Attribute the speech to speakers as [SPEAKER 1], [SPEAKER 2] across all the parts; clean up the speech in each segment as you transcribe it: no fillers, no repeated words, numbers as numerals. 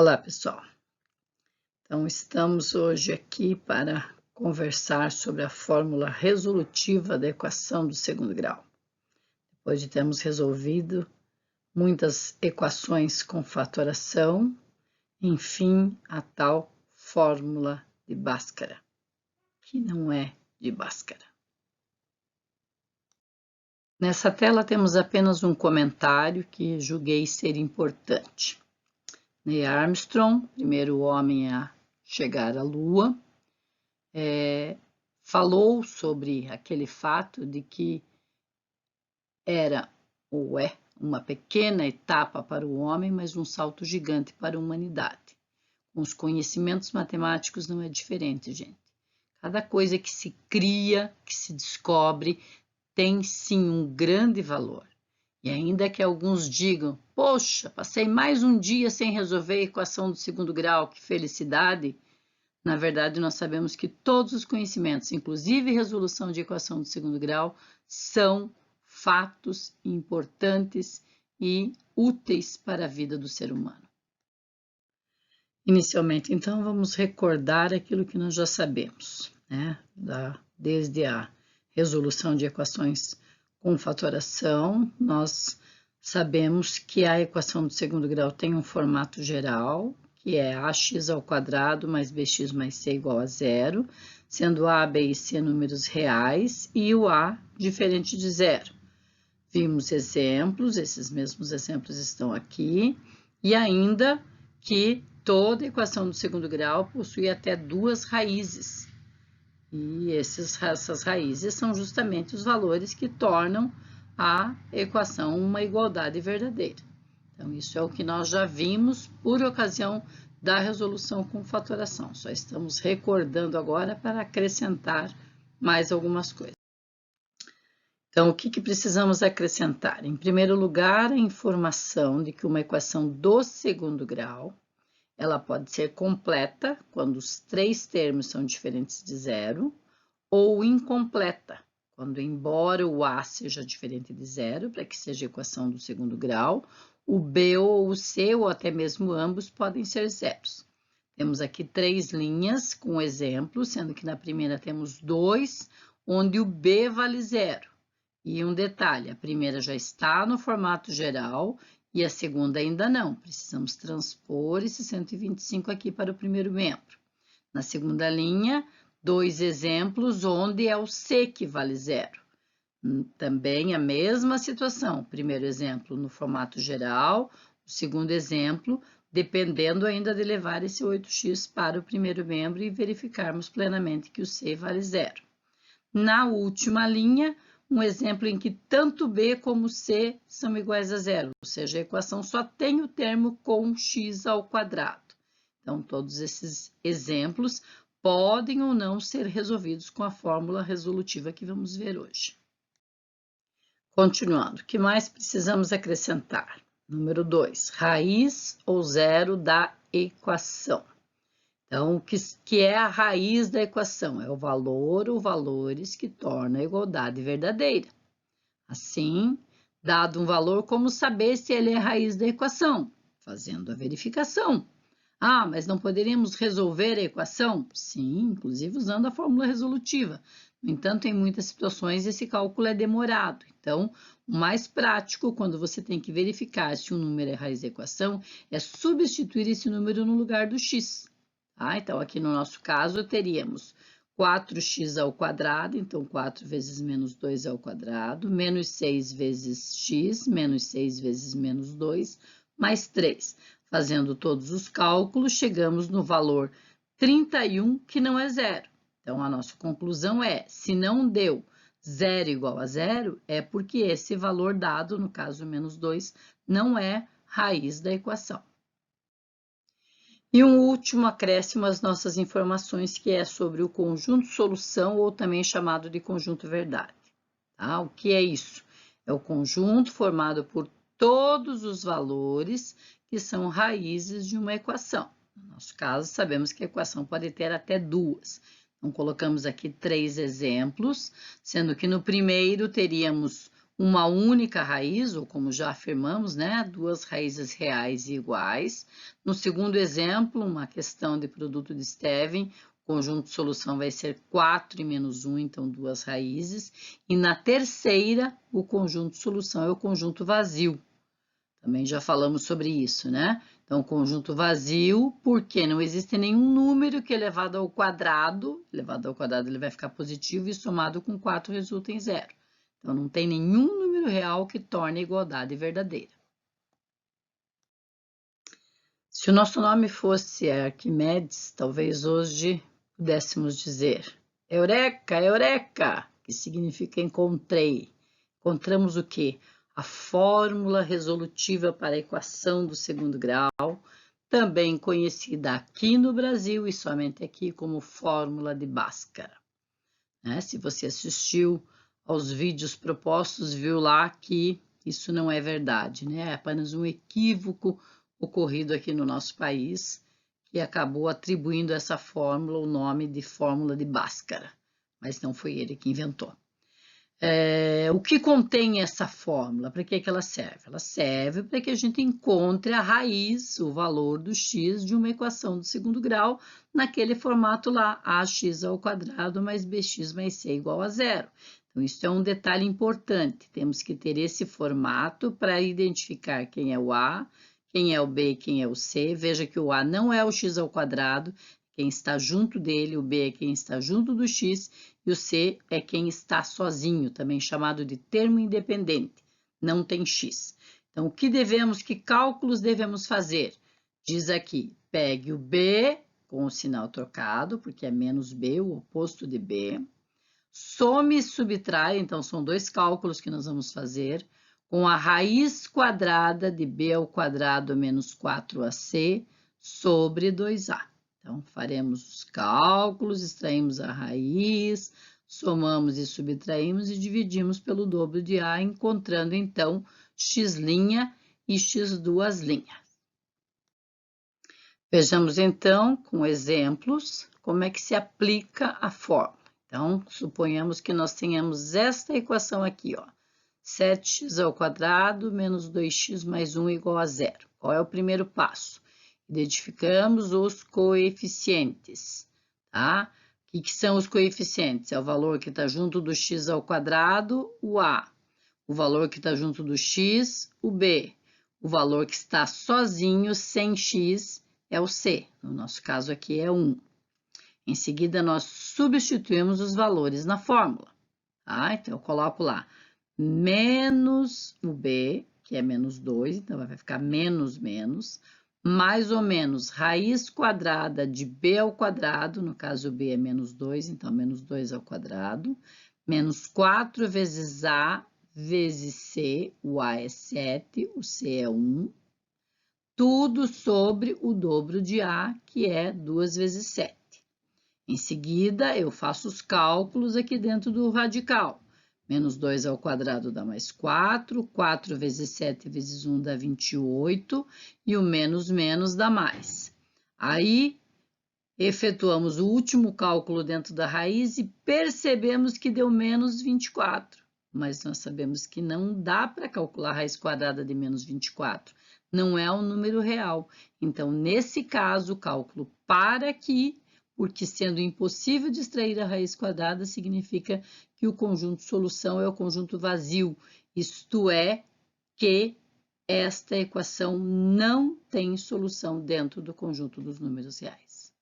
[SPEAKER 1] Olá, pessoal. Então, estamos hoje aqui para conversar sobre a fórmula resolutiva da equação do segundo grau. Depois de termos resolvido muitas equações com fatoração, enfim, a tal fórmula de Bhaskara, que não é de Bhaskara. Nessa tela temos apenas um comentário que julguei ser importante. Neil Armstrong, primeiro homem a chegar à Lua, falou sobre aquele fato de que era ou é uma pequena etapa para o homem, mas um salto gigante para a humanidade. Com os conhecimentos matemáticos não é diferente, gente. Cada coisa que se cria, que se descobre, tem sim um grande valor. E ainda que alguns digam, poxa, passei mais um dia sem resolver a equação do segundo grau, que felicidade! Na verdade, nós sabemos que todos os conhecimentos, inclusive resolução de equação do segundo grau, são fatos importantes e úteis para a vida do ser humano. Inicialmente, então, vamos recordar aquilo que nós já sabemos, né? Desde a resolução de equações com fatoração, nós sabemos que a equação do segundo grau tem um formato geral, que é ax² mais bx mais c igual a zero, sendo a, b e c números reais e o a diferente de zero. Vimos exemplos, esses mesmos exemplos estão aqui, e ainda que toda equação do segundo grau possui até duas raízes. E essas raízes são justamente os valores que tornam a equação uma igualdade verdadeira. Então, isso é o que nós já vimos por ocasião da resolução com fatoração. Só estamos recordando agora para acrescentar mais algumas coisas. Então, o que precisamos acrescentar? Em primeiro lugar, a informação de que uma equação do segundo grau, ela pode ser completa, quando os três termos são diferentes de zero, ou incompleta, quando, embora o a seja diferente de zero, para que seja equação do segundo grau, o b ou o c, ou até mesmo ambos, podem ser zeros. Temos aqui três linhas com exemplos, sendo que na primeira temos 2, onde o b vale zero. E um detalhe, a primeira já está no formato geral e a segunda ainda não. Precisamos transpor esse 125 aqui para o primeiro membro. Na segunda linha, 2 exemplos onde é o c que vale zero. Também a mesma situação. Primeiro exemplo no formato geral, o segundo exemplo, dependendo ainda de levar esse 8x para o primeiro membro e verificarmos plenamente que o c vale zero. Na última linha, um exemplo em que tanto b como c são iguais a zero, ou seja, a equação só tem o termo com x². Então, todos esses exemplos podem ou não ser resolvidos com a fórmula resolutiva que vamos ver hoje. Continuando, o que mais precisamos acrescentar? Número 2, raiz ou zero da equação. Então, o que é a raiz da equação? É o valor ou valores que tornam a igualdade verdadeira. Assim, dado um valor, como saber se ele é a raiz da equação? Fazendo a verificação. Ah, mas não poderíamos resolver a equação? Sim, inclusive usando a fórmula resolutiva. No entanto, em muitas situações, esse cálculo é demorado. Então, o mais prático, quando você tem que verificar se um número é raiz da equação, é substituir esse número no lugar do x. Então, aqui no nosso caso, teríamos 4x², então 4 vezes menos 2², menos 6 vezes x, menos 6 vezes menos 2, mais 3. Fazendo todos os cálculos, chegamos no valor 31, que não é zero. Então, a nossa conclusão é, se não deu zero igual a zero, é porque esse valor dado, no caso menos 2, não é raiz da equação. E um último acréscimo às nossas informações, que é sobre o conjunto solução, ou também chamado de conjunto verdade. O que é isso? É o conjunto formado por todos os valores que são raízes de uma equação. No nosso caso, sabemos que a equação pode ter até duas. Então, colocamos aqui 3 exemplos, sendo que no primeiro teríamos uma única raiz, ou como já afirmamos, né, duas raízes reais e iguais. No segundo exemplo, uma questão de produto de Stevin, o conjunto de solução vai ser 4 e menos 1, então duas raízes. E na terceira, o conjunto de solução é o conjunto vazio. Também já falamos sobre isso, né? Então, conjunto vazio, porque não existe nenhum número que elevado ao quadrado ele vai ficar positivo e somado com 4 resulta em zero. Então, não tem nenhum número real que torne a igualdade verdadeira. Se o nosso nome fosse Arquimedes, talvez hoje pudéssemos dizer Eureka, Eureka, que significa encontrei. Encontramos o quê? A fórmula resolutiva para a equação do segundo grau, também conhecida aqui no Brasil e somente aqui como fórmula de Bhaskara. Se você assistiu aos vídeos propostos, viu lá que isso não é verdade, né? É apenas um equívoco ocorrido aqui no nosso país, que acabou atribuindo essa fórmula o nome de fórmula de Bhaskara, mas não foi ele que inventou. O que contém essa fórmula? Para que ela serve? Ela serve para que a gente encontre a raiz, o valor do x de uma equação do segundo grau, naquele formato lá, ax ao quadrado mais bx mais c igual a zero. Então, isso é um detalhe importante. Temos que ter esse formato para identificar quem é o a, quem é o b e quem é o c. Veja que o a não é o x ao quadrado, quem está junto dele, o b é quem está junto do x, e o c é quem está sozinho, também chamado de termo independente, não tem x. Então, que cálculos devemos fazer? Diz aqui, pegue o b com o sinal trocado, porque é menos b, o oposto de b. Some e subtrai, então são dois cálculos que nós vamos fazer, com a raiz quadrada de b ao quadrado menos 4ac sobre 2a. Então, faremos os cálculos, extraímos a raiz, somamos e subtraímos e dividimos pelo dobro de a, encontrando, então, x' e x2'. Vejamos, então, com exemplos, como é que se aplica a fórmula. Então, suponhamos que nós tenhamos esta equação aqui, ó. 7x ao quadrado menos 2x mais 1 igual a zero. Qual é o primeiro passo? Identificamos os coeficientes, tá? O que são os coeficientes? É o valor que está junto do x ao quadrado, o a. O valor que está junto do x, o b. O valor que está sozinho, sem x, é o c. No nosso caso aqui é 1. Em seguida, nós substituímos os valores na fórmula, tá? Então, eu coloco lá menos o b, que é menos 2, então vai ficar menos, mais ou menos raiz quadrada de b ao quadrado, no caso o b é menos 2, então menos 2 ao quadrado, menos 4 vezes a vezes c, o a é 7, o c é 1, tudo sobre o dobro de a, que é 2 vezes 7. Em seguida, eu faço os cálculos aqui dentro do radical. Menos 2 ao quadrado dá mais 4, 4 vezes 7 vezes 1 dá 28, e o menos dá mais. Aí, efetuamos o último cálculo dentro da raiz e percebemos que deu menos 24. Mas nós sabemos que não dá para calcular a raiz quadrada de menos 24. Não é um número real. Então, nesse caso, o cálculo para aqui, porque sendo impossível de extrair a raiz quadrada, significa que o conjunto de solução é o conjunto vazio, isto é, que esta equação não tem solução dentro do conjunto dos números reais.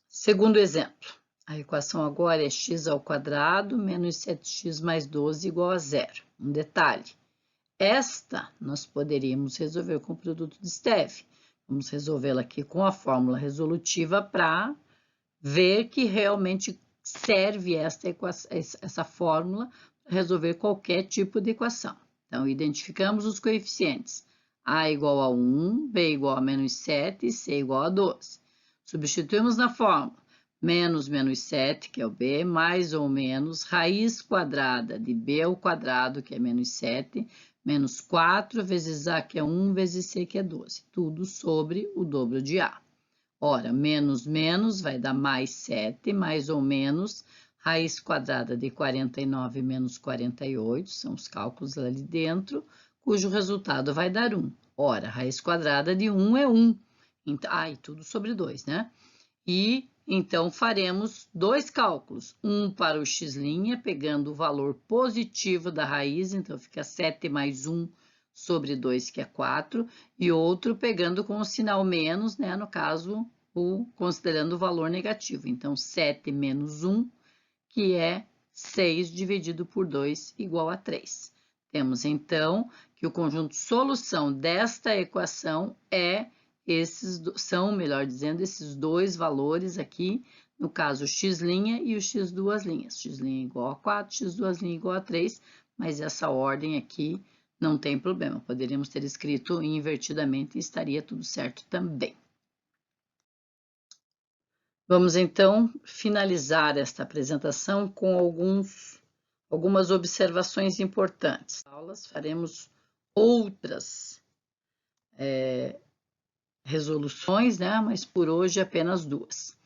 [SPEAKER 1] Segundo exemplo, a equação agora é x ao quadrado menos 7x mais 12 igual a zero. Um detalhe, esta nós poderíamos resolver com o produto de Stevin. Vamos resolvê-la aqui com a fórmula resolutiva para ver que realmente serve essa fórmula para resolver qualquer tipo de equação. Então, identificamos os coeficientes. A igual a 1, B igual a menos 7 e C igual a 12. Substituímos na fórmula menos 7, que é o B, mais ou menos raiz quadrada de B ao quadrado, que é menos 7, menos 4 vezes A, que é 1, vezes C, que é 12. Tudo sobre o dobro de A. Ora, menos vai dar mais 7, mais ou menos raiz quadrada de 49 menos 48, são os cálculos ali dentro, cujo resultado vai dar 1. Ora, raiz quadrada de 1 é 1. Então, e tudo sobre 2, né? E então faremos dois cálculos, um para o x', pegando o valor positivo da raiz, então fica 7 mais 1 sobre 2, que é 4, e outro pegando com o sinal menos, né? No caso, considerando o valor negativo. Então, 7 menos 1, que é 6 dividido por 2, igual a 3. Temos, então, que o conjunto solução desta equação melhor dizendo, esses dois valores aqui, no caso, o x' e o x2'. X' igual a 4, x2' igual a 3, mas essa ordem aqui não tem problema. Poderíamos ter escrito invertidamente e estaria tudo certo também. Vamos, então, finalizar esta apresentação com algumas observações importantes. Aulas, faremos outras resoluções, né? Mas por hoje apenas duas.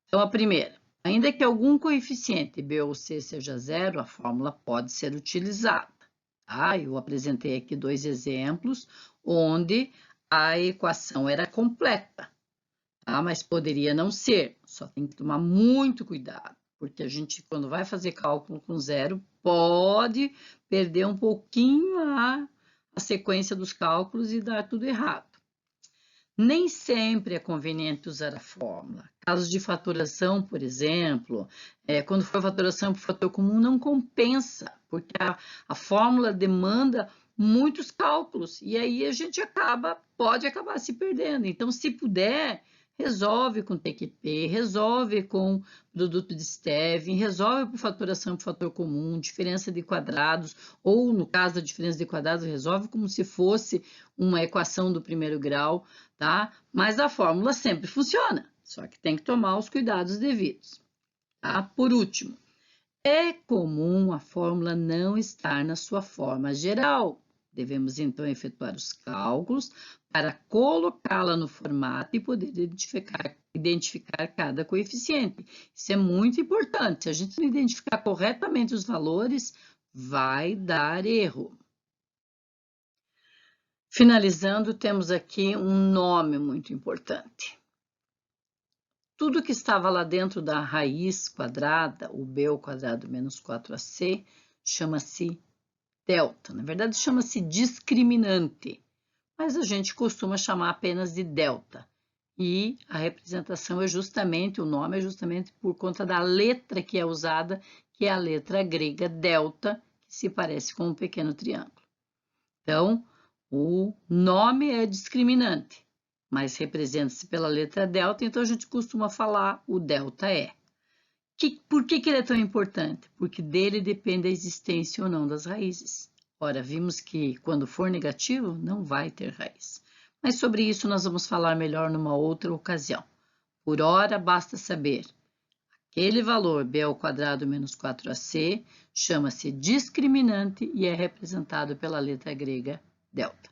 [SPEAKER 1] Então, a primeira, ainda que algum coeficiente B ou C seja zero, a fórmula pode ser utilizada. Tá? Eu apresentei aqui dois exemplos onde a equação era completa, tá? Mas poderia não ser, só tem que tomar muito cuidado, porque a gente, quando vai fazer cálculo com zero, pode perder um pouquinho a sequência dos cálculos e dar tudo errado. Nem sempre é conveniente usar a fórmula. Casos de fatoração, por exemplo, quando for fatoração por fator comum, não compensa, porque a fórmula demanda muitos cálculos, e aí a gente pode acabar se perdendo. Então, se puder, resolve com TQP, resolve com produto de Stevin, resolve por fatoração por fator comum, diferença de quadrados, ou no caso da diferença de quadrados, resolve como se fosse uma equação do primeiro grau, tá? Mas a fórmula sempre funciona, só que tem que tomar os cuidados devidos, tá? Por último, é comum a fórmula não estar na sua forma geral. Devemos, então, efetuar os cálculos para colocá-la no formato e poder identificar cada coeficiente. Isso é muito importante. Se a gente não identificar corretamente os valores, vai dar erro. Finalizando, temos aqui um nome muito importante. Tudo que estava lá dentro da raiz quadrada, o b ao quadrado menos 4ac, chama-se delta. Na verdade, chama-se discriminante, mas a gente costuma chamar apenas de delta. E a representação o nome é justamente por conta da letra que é usada, que é a letra grega delta, que se parece com um pequeno triângulo. Então, o nome é discriminante, mas representa-se pela letra delta, então a gente costuma falar o delta E. Por que ele é tão importante? Porque dele depende a existência ou não das raízes. Ora, vimos que quando for negativo, não vai ter raiz. Mas sobre isso nós vamos falar melhor numa outra ocasião. Por hora, basta saber. Aquele valor b ao quadrado menos 4ac chama-se discriminante e é representado pela letra grega delta.